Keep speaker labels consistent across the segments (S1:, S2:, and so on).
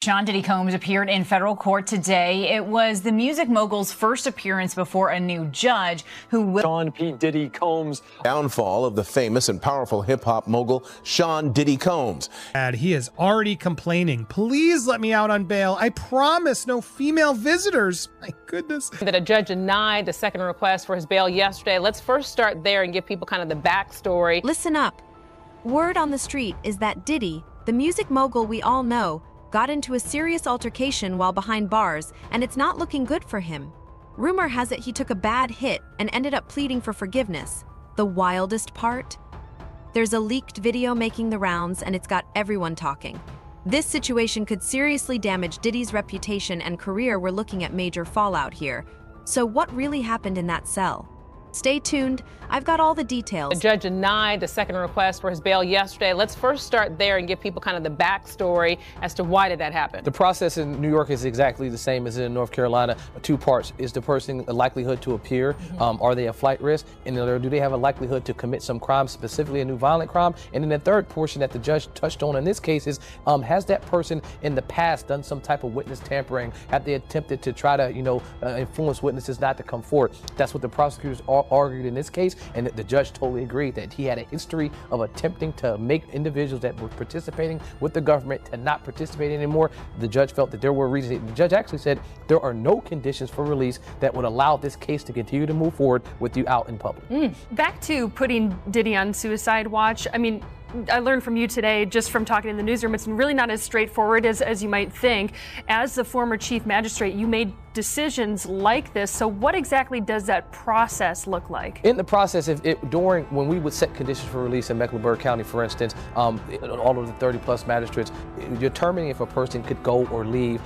S1: Diddy Combs appeared in federal court today. It was the music mogul's first appearance before a new judge who will...
S2: Sean P. Diddy Combs.
S3: Downfall of the famous and powerful hip-hop mogul Sean Diddy Combs.
S4: He is already complaining. Please let me out on bail. I promise no female visitors. My goodness.
S5: That a judge denied the second request for his bail yesterday. Let's first start there and give people kind of the backstory.
S6: Listen up. Word on the street is that Diddy, the music mogul we all know, got into a serious altercation while behind bars, and it's not looking good for him. Rumor has it he took a bad hit and ended up pleading for forgiveness. The wildest part? There's a leaked video making the rounds, and it's got everyone talking. This situation could seriously damage Diddy's reputation and career. We're looking at major fallout here. So what really happened in that cell? Stay tuned. I've got all the details.
S5: The judge denied the second request for his bail yesterday. Let's first start there and give people kind of the backstory as to why did that happen.
S7: The process in New York is exactly the same as in North Carolina. Two parts. Is the person a likelihood to appear? Are they a flight risk? And do they have a likelihood to commit some crime, specifically a new violent crime? And then the third portion that the judge touched on in this case is, has that person in the past done some type of witness tampering? Have they attempted to try to, influence witnesses not to come forward? That's what the prosecutors argued in this case, and the judge totally agreed that he had a history of attempting to make individuals that were participating with the government to not participate anymore. The judge felt that there were reasons. The judge actually said there are no conditions for release that would allow this case to continue to move forward with you out in public.
S8: Back to putting Diddy on suicide watch. I mean, I learned from you today, just from talking in the newsroom, it's really not as straightforward as you might think. As the former chief magistrate, you made decisions like this. So what exactly does that process look like?
S7: In the process, when we would set conditions for release in Mecklenburg County, for instance, all of the 30+ magistrates, determining if a person could go or leave,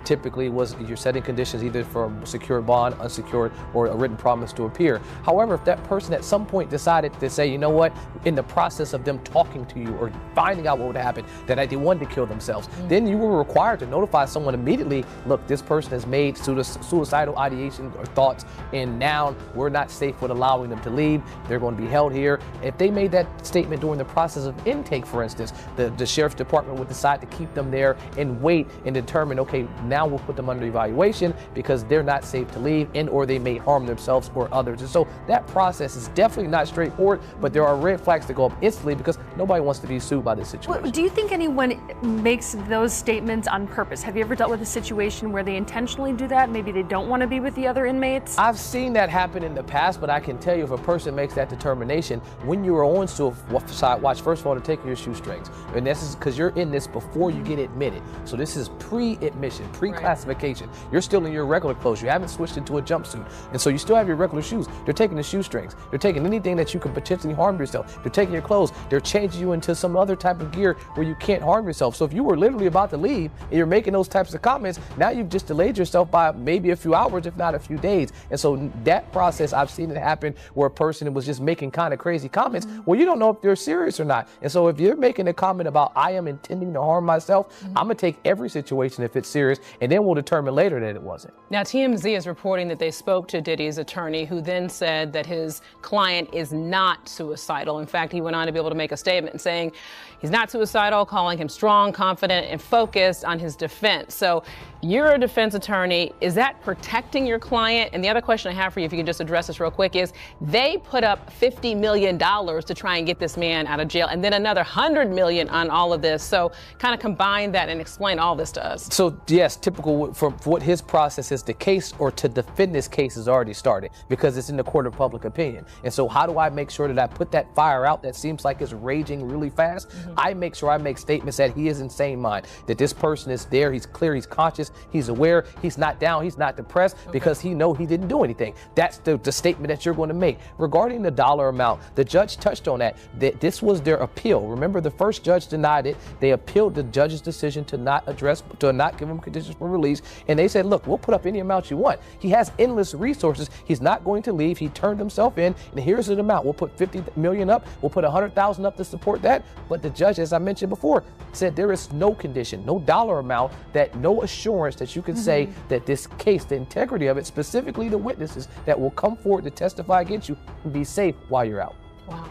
S7: typically you're setting conditions either for a secured bond, unsecured, or a written promise to appear. However, if that person at some point decided to say, you know what, in the process of them talking to you or finding out what would happen, that they wanted to kill themselves, then you were required to notify someone immediately, look, this person has made suicidal ideation or thoughts, and now we're not safe with allowing them to leave. They're going to be held here. If they made that statement during the process of intake, for instance, the sheriff's department would decide to keep them there and wait and determine, okay, now we'll put them under evaluation because they're not safe to leave, and or they may harm themselves or others. And so that process is definitely not straightforward, but there are red flags that go up instantly because nobody wants to be sued by this situation.
S8: Do you think anyone makes those statements on purpose? Have you ever dealt with a situation where they intentionally do that? Maybe they don't want to be with the other inmates?
S7: I've seen that happen in the past, but I can tell you if a person makes that determination, when you are on suicide watch, first of all, to take your shoestrings. And this is because you're in this before you get admitted. So this is pre-admission, pre-classification. Right. You're still in your regular clothes. You haven't switched into a jumpsuit. And so you still have your regular shoes. They're taking the shoestrings. They're taking anything that you could potentially harm yourself. They're taking your clothes. They're changing you into some other type of gear where you can't harm yourself. So if you were literally about to leave and you're making those types of comments, now you've just delayed yourself by maybe a few hours, if not a few days. And so that process, I've seen it happen where a person was just making kind of crazy comments. Well, you don't know if they're serious or not. And so if you're making a comment about, I am intending to harm myself, I'm gonna take every situation if it's serious, and then we'll determine later that it wasn't.
S5: Now, TMZ is reporting that they spoke to Diddy's attorney, who then said that his client is not suicidal. In fact, he went on to be able to make a statement saying he's not suicidal, calling him strong, confident, and focused on his defense. So you're a defense attorney. Is that protecting your client? And the other question I have for you, if you can just address this real quick, is they put up $50 million to try and get this man out of jail, and then another $100 million on all of this. So kind of combine that and explain all this to us.
S7: So yes, typical for what his process is, the case or to defend this case has already started because it's in the court of public opinion. And so how do I make sure that I put that fire out that seems like it's raging really fast? I make sure I make statements that he is in sane mind, that this person is there, he's clear, he's conscious, he's aware, he's not down, he's not depressed because he know he didn't do anything. That's the statement that you're going to make. Regarding the dollar amount, the judge touched on that this was their appeal. Remember, the first judge denied it. They appealed the judge's decision to not give him conditions for release. And they said, look, we'll put up any amount you want. He has endless resources. He's not going to leave. He turned himself in, and here's the amount. We'll put $50 million up. We'll put $100,000 up to support that. But the judge, as I mentioned before, said there is no condition, no dollar amount, that no assurance that you can say that this case, the integrity of it, specifically the witnesses that will come forward to testify against you, can be safe while you're out.
S5: Wow.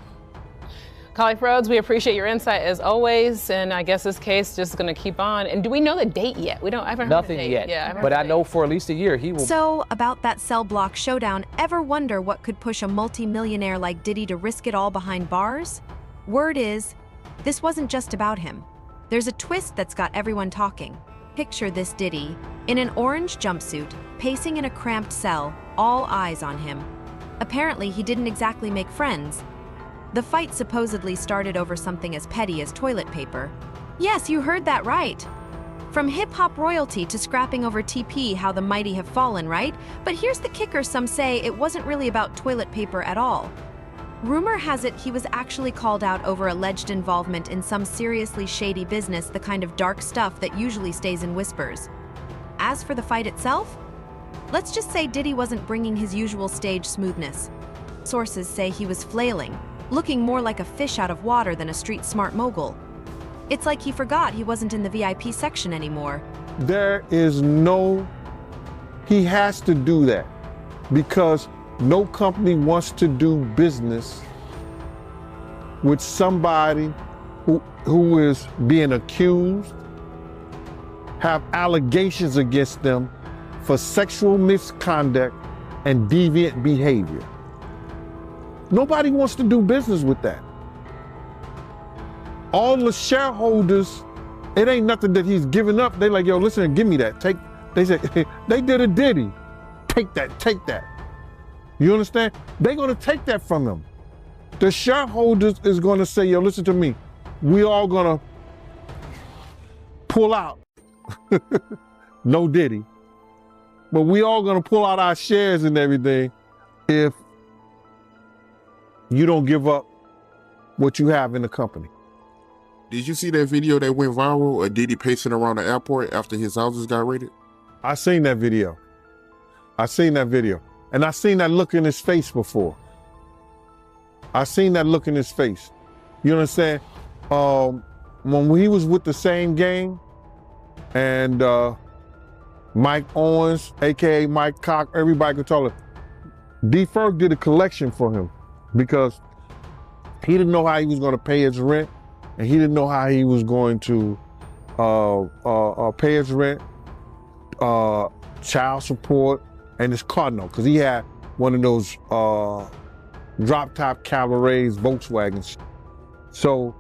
S5: Colleague Rhodes, we appreciate your insight as always, and I guess this case just going to keep on. And do we know the date yet? I haven't heard
S7: Nothing
S5: the date.
S7: yet.
S5: Yeah,
S7: but I know for at least a year he will.
S6: So, about that cell block showdown, ever wonder what could push a multi-millionaire like Diddy to risk it all behind bars? Word is, this wasn't just about him. There's a twist that's got everyone talking. Picture this Diddy, in an orange jumpsuit, pacing in a cramped cell, all eyes on him. Apparently, he didn't exactly make friends. The fight supposedly started over something as petty as toilet paper. Yes, you heard that right. From hip-hop royalty to scrapping over TP, how the mighty have fallen, right? But here's the kicker, some say it wasn't really about toilet paper at all. Rumor has it he was actually called out over alleged involvement in some seriously shady business, the kind of dark stuff that usually stays in whispers. As for the fight itself, let's just say Diddy wasn't bringing his usual stage smoothness. Sources say he was flailing, looking more like a fish out of water than a street-smart mogul. It's like he forgot he wasn't in the VIP section anymore.
S2: He has to do that because no company wants to do business with somebody who is being accused, have allegations against them for sexual misconduct and deviant behavior. Nobody wants to do business with that. All the shareholders, it ain't nothing that he's giving up. They like, yo, listen, give me that. They said, they did a Diddy. Take that. You understand? They're gonna take that from him. The shareholders is gonna say, yo, listen to me. We all gonna pull out. No Diddy. But we all gonna pull out our shares and everything if you don't give up what you have in the company.
S9: Did you see that video that went viral of Diddy pacing around the airport after his houses got raided?
S2: I seen that video. And I seen that look in his face before. I seen that look in his face. You know what I'm saying? When he was with the same gang and Mike Owens, AKA Mike Cock, everybody could tell it, D. Ferg did a collection for him because he didn't know how he was going to pay his rent, and he didn't know how he was going to pay his rent, child support, and his car note, because he had one of those drop-top cabarets, Volkswagens. So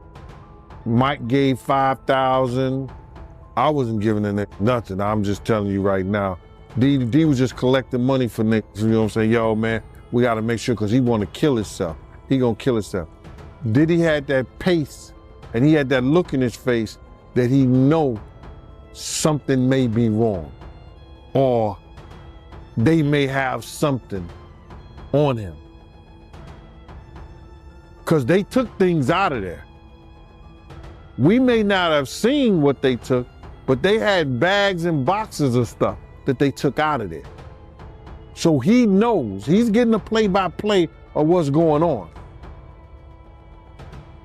S2: Mike gave $5,000. I wasn't giving him nothing. I'm just telling you right now. D was just collecting money for niggas. You know what I'm saying? Yo, man, we got to make sure, because he want to kill himself. He gonna kill himself. Diddy had that pace, and he had that look in his face that he know something may be wrong, or they may have something on him. Because they took things out of there. We may not have seen what they took, but they had bags and boxes of stuff that they took out of there. So he knows, he's getting a play-by-play of what's going on.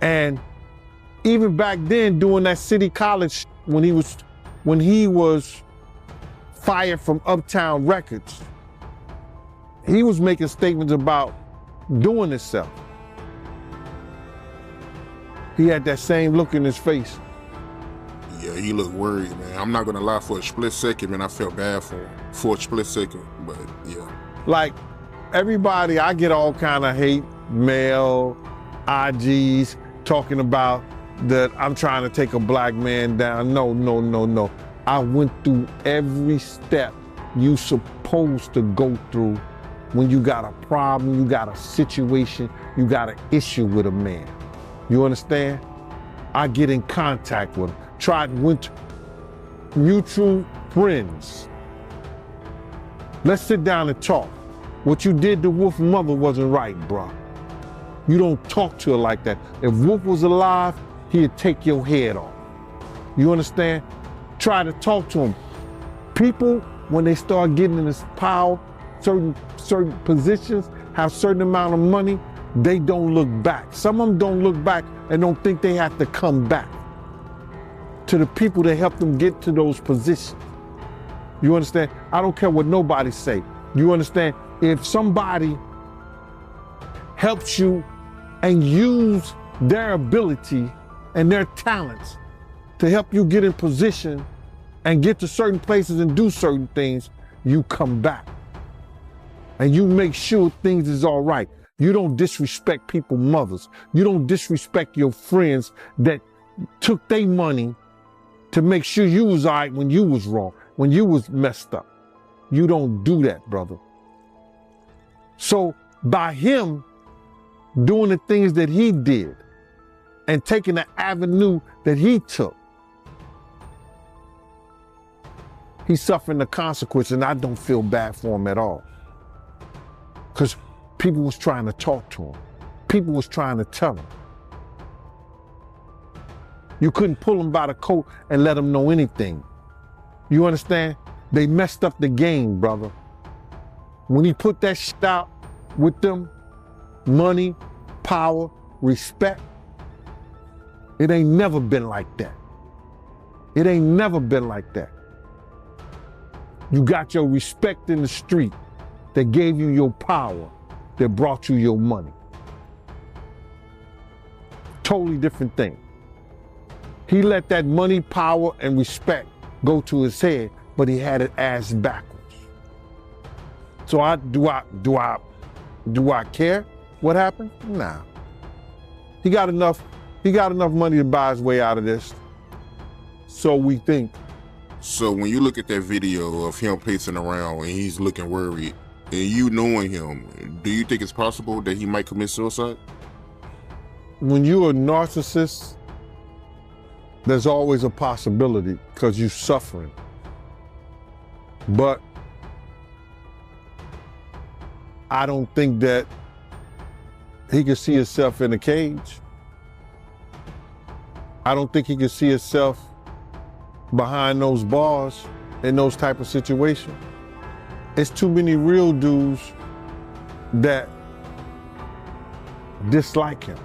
S2: And even back then, doing that City College, when he was fired from Uptown Records, he was making statements about doing himself. He had that same look in his face.
S9: Yeah, he looked worried, man. I'm not gonna lie, for a split second, man, I felt bad for him. For a split second, but yeah.
S2: Like, everybody, I get all kind of hate mail, IGs, talking about that I'm trying to take a black man down. No. I went through every step you supposed to go through when you got a problem, you got a situation, you got an issue with a man. You understand? I get in contact with him. Went to mutual friends. Let's sit down and talk. What you did to Wolf's mother wasn't right, bro. You don't talk to her like that. If Wolf was alive, he'd take your head off. You understand? Try to talk to him. People, when they start getting in this power, certain positions, have certain amount of money, they don't look back. Some of them don't look back and don't think they have to come back to the people that helped them get to those positions. You understand? I don't care what nobody say. You understand? If somebody helps you and use their ability and their talents to help you get in position and get to certain places and do certain things, you come back. And you make sure things is all right. You don't disrespect people's mothers. You don't disrespect your friends that took their money to make sure you was all right when you was wrong, when you was messed up. You don't do that, brother. So by him doing the things that he did and taking the avenue that he took, he's suffering the consequences, and I don't feel bad for him at all. Because people was trying to talk to him. People was trying to tell him. You couldn't pull him by the coat and let him know anything. You understand? They messed up the game, brother. When he put that shit out with them, money, power, respect, it ain't never been like that. It ain't never been like that. You got your respect in the street that gave you your power, that brought you your money. Totally different thing. He let that money, power, and respect go to his head, but he had it ass backwards. So do I care what happened? Nah. He got enough money to buy his way out of this. So we think.
S9: So when you look at that video of him pacing around and he's looking worried, and you knowing him, do you think it's possible that he might commit suicide?
S2: When you're a narcissist, there's always a possibility because you're suffering. But I don't think that he can see himself in a cage. I don't think he can see himself behind those bars in those type of situations. It's too many real dudes that dislike him.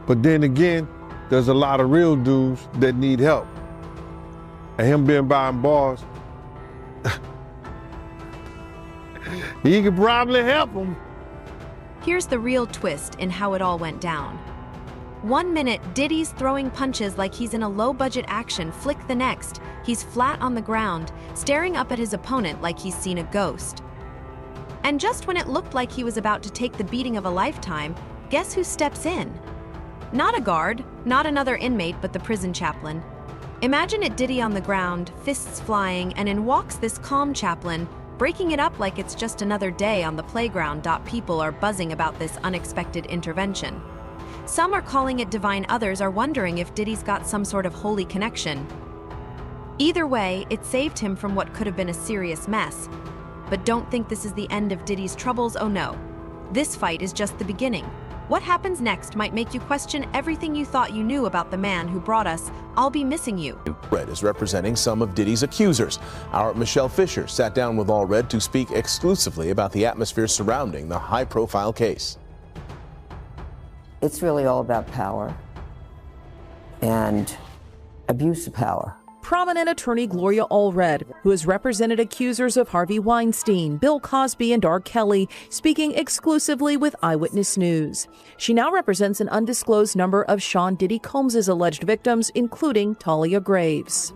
S2: But then again, there's a lot of real dudes that need help. And him being behind bars, he could probably help them.
S6: Here's the real twist in how it all went down. 1 minute, Diddy's throwing punches like he's in a low-budget action flick. The next, he's flat on the ground, staring up at his opponent like he's seen a ghost. And just when it looked like he was about to take the beating of a lifetime, guess who steps in? Not a guard, not another inmate, but the prison chaplain. Imagine it Diddy on the ground, fists flying, and in walks this calm chaplain, breaking it up like it's just another day on the playground. People are buzzing about this unexpected intervention. Some are calling it divine, others are wondering if Diddy's got some sort of holy connection. Either way, it saved him from what could have been a serious mess. But don't think this is the end of Diddy's troubles, oh no. This fight is just the beginning. What happens next might make you question everything you thought you knew about the man who brought us I'll Be Missing You.
S3: Red is representing some of Diddy's accusers. Our Michelle Fisher sat down with All Red to speak exclusively about the atmosphere surrounding the high-profile case.
S10: It's really all about power and abuse of power.
S11: Prominent attorney Gloria Allred, who has represented accusers of Harvey Weinstein, Bill Cosby, and R. Kelly, speaking exclusively with Eyewitness News. She now represents an undisclosed number of Sean Diddy Combs' alleged victims, including Talia Graves.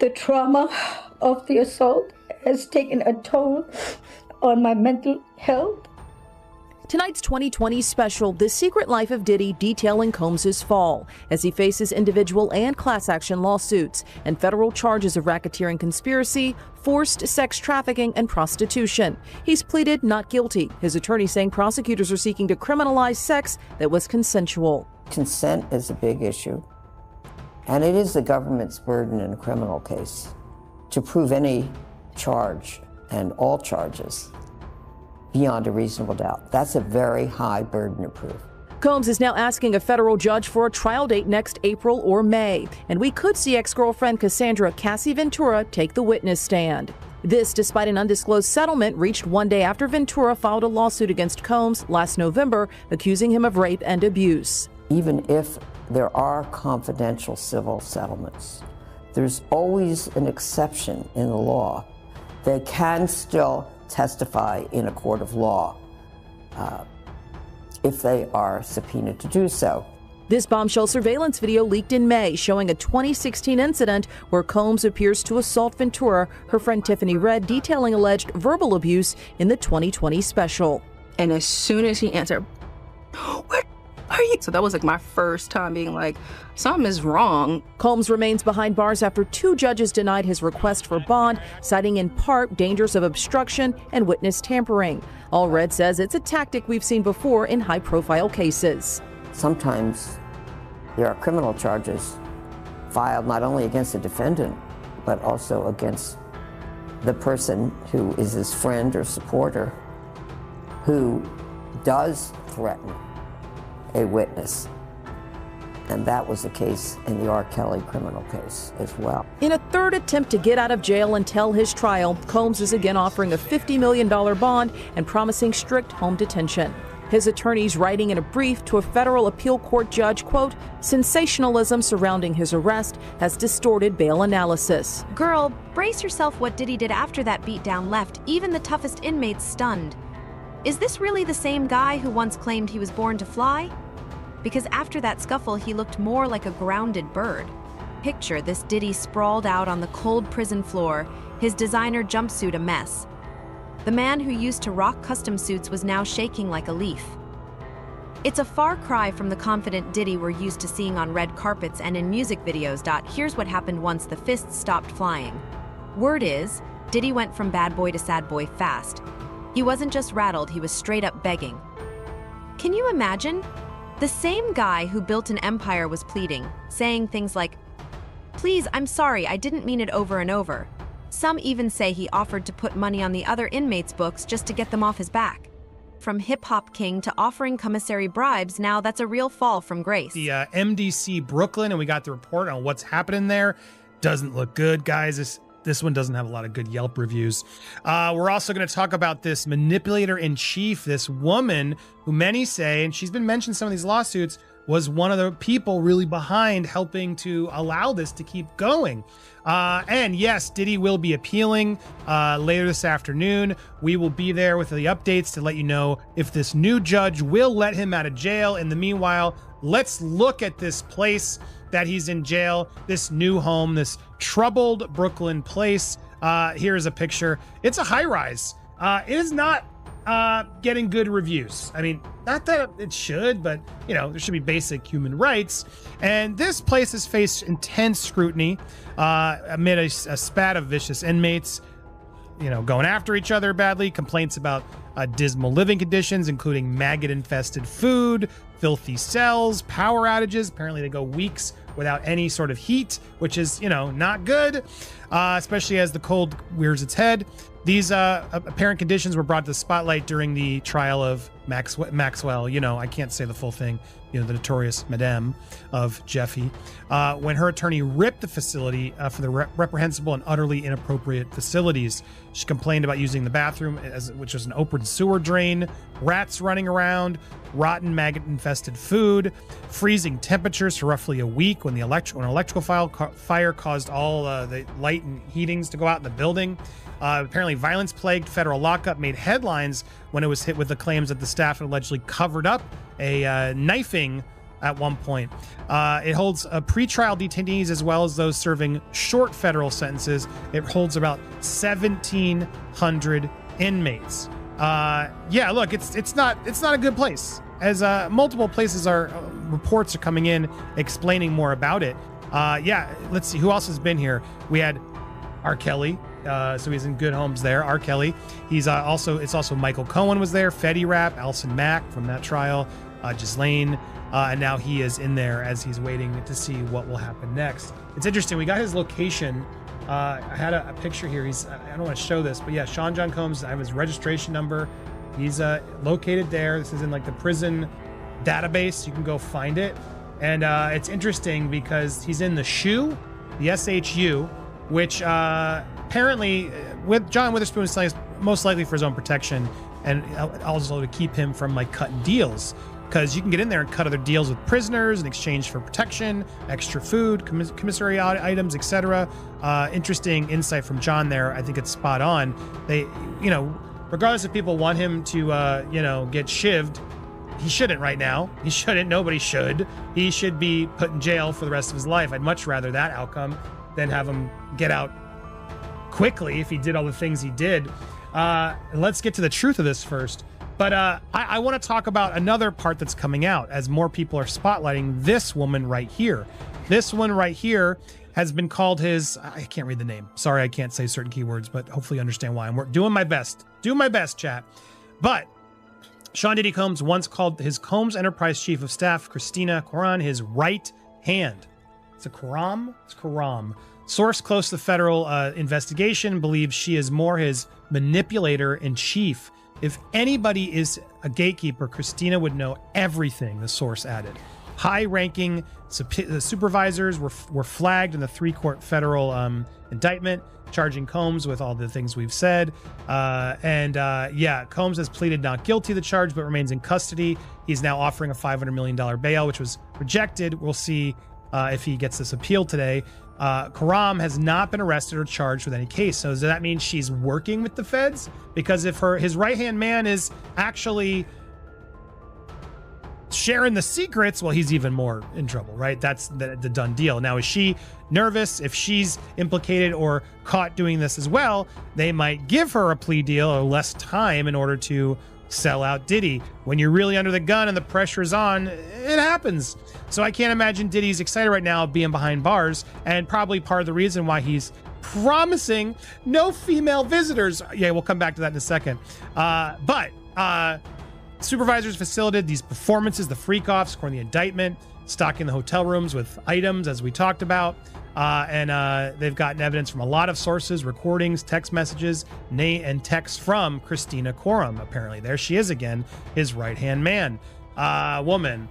S12: The trauma of the assault has taken a toll on my mental health.
S11: Tonight's 2020 special, The Secret Life of Diddy, detailing Combs' fall as he faces individual and class action lawsuits and federal charges of racketeering conspiracy, forced sex trafficking, and prostitution. He's pleaded not guilty, his attorney saying prosecutors are seeking to criminalize sex that was consensual.
S10: Consent is a big issue, and it is the government's burden in a criminal case to prove any charge and all charges beyond a reasonable doubt. That's a very high burden to prove.
S11: Combs is now asking a federal judge for a trial date next April or May, and we could see ex-girlfriend Cassandra Cassie Ventura take the witness stand. This despite an undisclosed settlement reached 1 day after Ventura filed a lawsuit against Combs last November, accusing him of rape and abuse.
S10: Even if there are confidential civil settlements, there's always an exception in the law. They can still testify in a court of law if they are subpoenaed to do so.
S11: This bombshell surveillance video leaked in May showing a 2016 incident where Combs appears to assault Ventura, her friend Tiffany Red detailing alleged verbal abuse in the 2020 special.
S13: And as soon as he answered, "Where are you?" So that was like my first time being like, something is wrong.
S11: Combs remains behind bars after 2 judges denied his request for bond, citing in part dangers of obstruction and witness tampering. Allred says it's a tactic we've seen before in high-profile cases.
S10: Sometimes there are criminal charges filed not only against the defendant, but also against the person who is his friend or supporter who does threaten a witness. And that was the case in the R. Kelly criminal case as well.
S11: In a third attempt to get out of jail and tell his trial, Combs is again offering a $50 million bond and promising strict home detention. His attorneys writing in a brief to a federal appeal court judge, quote, "Sensationalism surrounding his arrest has distorted bail analysis."
S6: Girl, brace yourself. What Diddy did after that beatdown left even the toughest inmates stunned. Is this really the same guy who once claimed he was born to fly? Because after that scuffle, he looked more like a grounded bird. Picture this Diddy sprawled out on the cold prison floor, his designer jumpsuit a mess. The man who used to rock custom suits was now shaking like a leaf. It's a far cry from the confident Diddy we're used to seeing on red carpets and in music videos. Here's what happened once the fists stopped flying. Word is, Diddy went from bad boy to sad boy fast. He wasn't just rattled, he was straight up begging. Can you imagine? The same guy who built an empire was pleading, saying things like, "Please, I'm sorry, I didn't mean it," over and over. Some even say he offered to put money on the other inmates' books just to get them off his back. From hip-hop king to offering commissary bribes, now that's a real fall from grace.
S4: The MDC Brooklyn, and we got the report on what's happening there. Doesn't look good, guys. This one doesn't have a lot of good Yelp reviews. We're also going to talk about this manipulator-in-chief, this woman who many say, and she's been mentioned in some of these lawsuits, was one of the people really behind helping to allow this to keep going. And yes, Diddy will be appealing later this afternoon. We will be there with the updates to let you know if this new judge will let him out of jail. In the meanwhile, let's look at this place that he's in jail, this new home, this troubled Brooklyn place. Here's a picture. It's a high-rise. It is not getting good reviews. I mean, not that it should, but you know, there should be basic human rights. And this place has faced intense scrutiny amid a spat of vicious inmates, you know, going after each other badly, complaints about dismal living conditions, including maggot-infested food, filthy cells, power outages. Apparently they go weeks without any sort of heat, which is, you know, not good, especially as the cold rears its head. These apparent conditions were brought to the spotlight during the trial of Maxwell. You know, I can't say the full thing. You know, the notorious Madame of Jeffy, when her attorney ripped the facility for the reprehensible and utterly inappropriate facilities. She complained about using the bathroom, which was an open sewer drain, rats running around, rotten maggot-infested food, freezing temperatures for roughly a week when an electrical fire caused all the light and heatings to go out in the building. Apparently, violence-plagued federal lockup made headlines when it was hit with the claims that the staff had allegedly covered up a knifing at one point. It holds pretrial detainees as well as those serving short federal sentences. It holds about 1,700 inmates. Yeah, look, it's not a good place. As multiple places reports are coming in explaining more about it. Yeah, let's see who else has been here. We had R. Kelly. So he's in good homes there. R. Kelly. He's it's also Michael Cohen was there. Fetty Rap, Alison Mack from that trial, Ghislaine, and now he is in there as he's waiting to see what will happen next. It's interesting. We got his location. I had a picture here. I don't want to show this, but yeah, Sean John Combs. I have his registration number. He's located there. This is in like the prison database. You can go find it, and it's interesting because he's in the SHU, the SHU, which apparently with John Witherspoon is most likely for his own protection and also to keep him from like cutting deals, because you can get in there and cut other deals with prisoners in exchange for protection, extra food, commissary items, etc. Interesting insight from John there. I think it's spot on. They, you know, regardless if people want him to, you know, get shivved, he shouldn't right now. He shouldn't. Nobody should. He should be put in jail for the rest of his life. I'd much rather that outcome than have him get out quickly if he did all the things he did. Let's get to the truth of this first. But I want to talk about another part that's coming out as more people are spotlighting this woman right here. This one right here has been called his, I can't read the name. Sorry, I can't say certain keywords, but hopefully you understand why. I'm doing my best. Doing my best, chat. But Sean Diddy Combs once called his Combs Enterprise Chief of Staff, Christina Koran, his right hand. It's a Karam? It's Karam. Source close to the federal investigation believes she is more his manipulator in chief. If anybody is a gatekeeper, Christina would know everything, the source added. High-ranking supervisors were flagged in the 3-court federal indictment, charging Combs with all the things we've said. Combs has pleaded not guilty of the charge, but remains in custody. He's now offering a $500 million bail, which was rejected. We'll see if he gets this appeal today. Karam has not been arrested or charged with any case. So does that mean she's working with the feds? Because if his right-hand man is actually sharing the secrets, well, he's even more in trouble, right? That's the done deal. Now, is she nervous? If she's implicated or caught doing this as well, they might give her a plea deal or less time in order to sell out Diddy. When you're really under the gun and the pressure is on, it happens. So I can't imagine Diddy's excited right now being behind bars, and probably part of the reason why he's promising no female visitors. Yeah, we'll come back to that in a second. Supervisors facilitated these performances, the freak-offs, according to the indictment, stocking the hotel rooms with items, as we talked about. They've gotten evidence from a lot of sources, recordings, text messages, and texts from Christina Koran, apparently. There she is again, his right-hand man. Woman.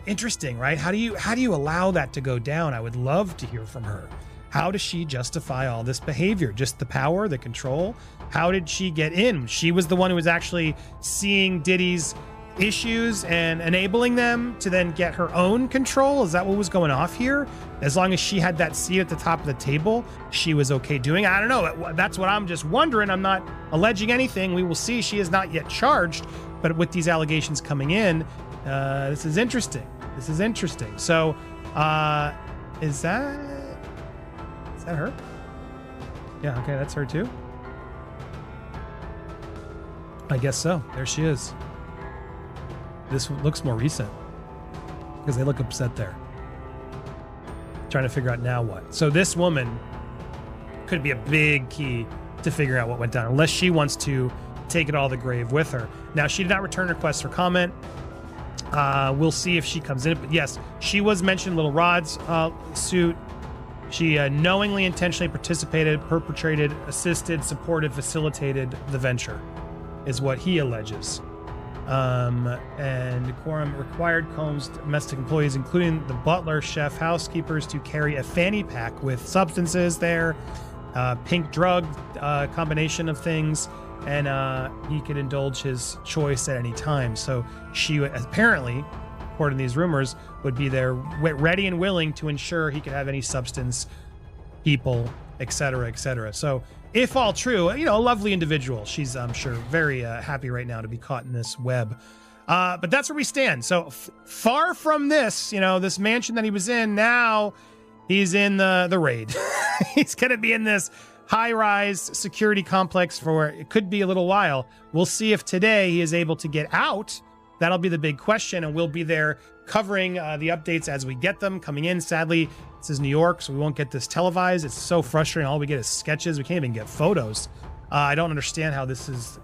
S4: Interesting, right? How do you allow that to go down? I would love to hear from her. How does she justify all this behavior? Just the power, the control? How did she get in? She was the one who was actually seeing Diddy's issues and enabling them to then get her own control. Is that what was going off here? As long as she had that seat at the top of the table, she was okay doing it. I don't know. That's what I'm just wondering. I'm not alleging anything. We will see. She is not yet charged, but with these allegations coming in, this is interesting. This is interesting. So, is that her? Yeah, okay, that's her too. I guess so. There she is. This looks more recent because they look upset there. Trying to figure out now what. So this woman could be a big key to figure out what went down, unless she wants to take it all to the grave with her. Now, she did not return requests for comment. We'll see if she comes in. But yes, she was mentioned in Little Rod's suit. She knowingly, intentionally participated, perpetrated, assisted, supported, facilitated the venture, is what he alleges. And Quorum required Combs' domestic employees, including the butler, chef, housekeepers, to carry a fanny pack with substances there, pink drug combination of things, and he could indulge his choice at any time. So she apparently, according to these rumors, would be there ready and willing to ensure he could have any substance, people, etc., etc. So if all true, a lovely individual. She's, I'm sure, very happy right now to be caught in this web. But that's where we stand. So far from this, this mansion that he was in, now he's in the raid. He's going to be in this high-rise security complex for it could be a little while. We'll see if today he is able to get out. That'll be the big question, and we'll be there covering the updates as we get them coming in. Sadly, this is New York, so we won't get this televised. It's so frustrating. All we get is sketches. We can't even get photos. I don't understand how this is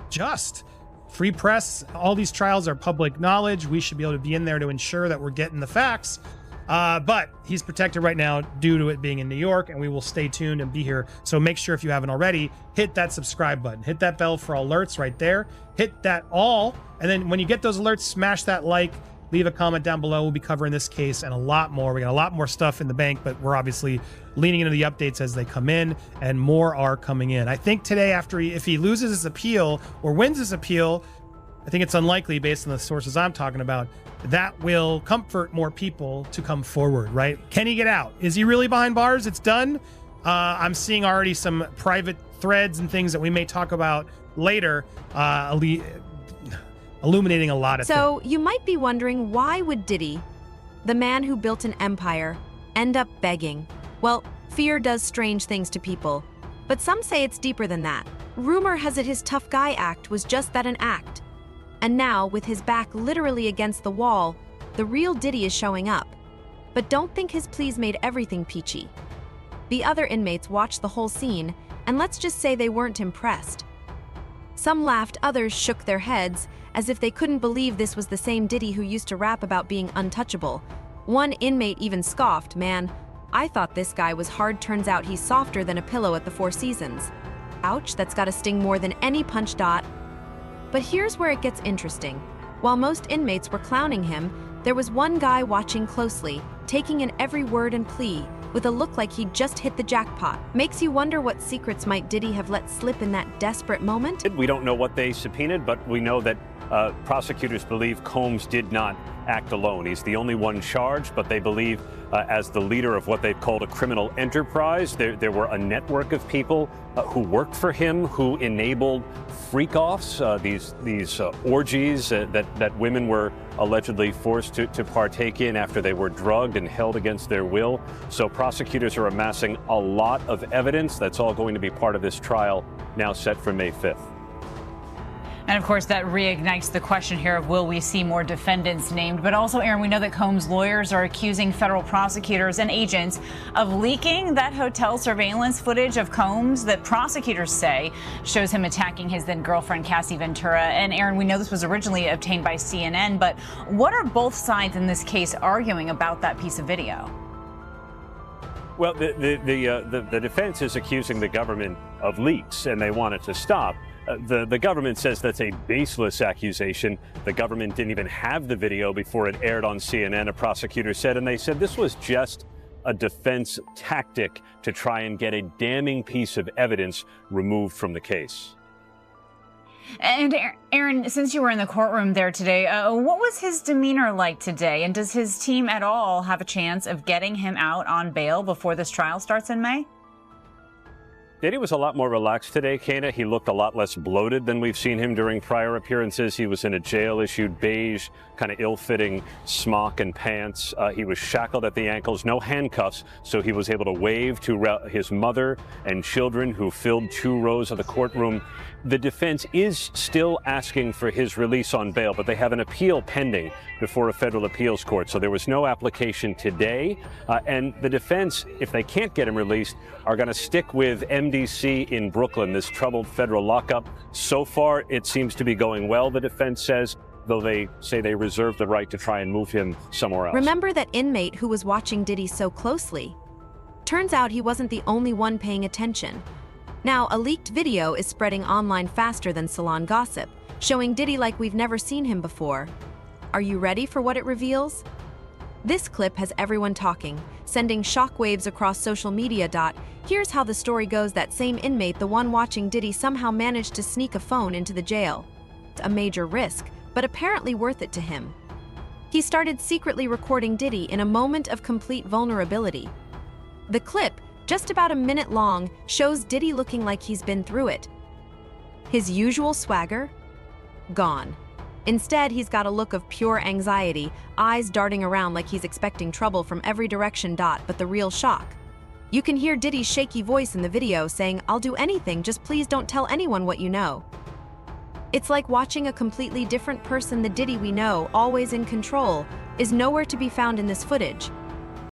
S4: just. Free press, all these trials are public knowledge. We should be able to be in there to ensure that we're getting the facts. But he's protected right now due to it being in New York, and we will stay tuned and be here. So make sure, if you haven't already, hit that subscribe button. Hit that bell for alerts right there. Hit that all. And then when you get those alerts, smash that like. Leave a comment down below. We'll be covering this case and a lot more. We got a lot more stuff in the bank, but we're obviously leaning into the updates as they come in, and more are coming in. I think today, if he loses his appeal or wins his appeal, I think it's unlikely, based on the sources I'm talking about, that will comfort more people to come forward, right? Can he get out? Is he really behind bars? It's done. I'm seeing already some private threads and things that we may talk about later. illuminating a lot of things.
S6: So you might be wondering, why would Diddy, the man who built an empire, end up begging? Well, fear does strange things to people, but some say it's deeper than that. Rumor has it his tough guy act was just that, an act. And now, with his back literally against the wall, the real Diddy is showing up. But don't think his pleas made everything peachy. The other inmates watched the whole scene, and let's just say they weren't impressed. Some laughed, others shook their heads, as if they couldn't believe this was the same Diddy who used to rap about being untouchable. One inmate even scoffed, "Man, I thought this guy was hard, turns out he's softer than a pillow at the Four Seasons." Ouch, that's gotta sting more than any punch. But here's where it gets interesting. While most inmates were clowning him, there was one guy watching closely, taking in every word and plea, with a look like he'd just hit the jackpot. Makes you wonder what secrets might Diddy have let slip in that desperate moment?
S14: We don't know what they subpoenaed, but we know that prosecutors believe Combs did not act alone. He's the only one charged, but they believe as the leader of what they've called a criminal enterprise. There were a network of people who worked for him, who enabled freak-offs, these orgies that women were allegedly forced to partake in after they were drugged and held against their will. So prosecutors are amassing a lot of evidence. That's all going to be part of this trial now set for May 5th.
S1: And of course, that reignites the question here of, will we see more defendants named? But also, Aaron, we know that Combs' lawyers are accusing federal prosecutors and agents of leaking that hotel surveillance footage of Combs that prosecutors say shows him attacking his then girlfriend, Cassie Ventura. And Aaron, we know this was originally obtained by CNN, but what are both sides in this case arguing about that piece of video?
S14: Well, the defense is accusing the government of leaks, and they want it to stop. The government says that's a baseless accusation. The government didn't even have the video before it aired on CNN, a prosecutor said, and they said this was just a defense tactic to try and get a damning piece of evidence removed from the case.
S1: And Aaron, since you were in the courtroom there today, what was his demeanor like today? And does his team at all have a chance of getting him out on bail before this trial starts in May?
S14: Diddy was a lot more relaxed today, Kana. He looked a lot less bloated than we've seen him during prior appearances. He was in a jail-issued beige, kind of ill-fitting smock and pants. He was shackled at the ankles, no handcuffs, so he was able to wave to his mother and children who filled 2 rows of the courtroom. The defense is still asking for his release on bail, but they have an appeal pending before a federal appeals court. So there was no application today. And the defense, if they can't get him released, are going to stick with MDC in Brooklyn, this troubled federal lockup. So far, it seems to be going well, the defense says, though they say they reserve the right to try and move him somewhere else.
S6: Remember that inmate who was watching Diddy so closely? Turns out he wasn't the only one paying attention. Now, a leaked video is spreading online faster than salon gossip, showing Diddy like we've never seen him before. Are you ready for what it reveals? This clip has everyone talking, sending shockwaves across social media. Here's how the story goes. That same inmate, the one watching Diddy, somehow managed to sneak a phone into the jail. A major risk, but apparently worth it to him. He started secretly recording Diddy in a moment of complete vulnerability. The clip, just about a minute long, shows Diddy looking like he's been through it. His usual swagger? Gone. Instead, he's got a look of pure anxiety, eyes darting around like he's expecting trouble from every direction. But the real shock. You can hear Diddy's shaky voice in the video saying, "I'll do anything, just please don't tell anyone what you know." It's like watching a completely different person. The Diddy we know, always in control, is nowhere to be found in this footage.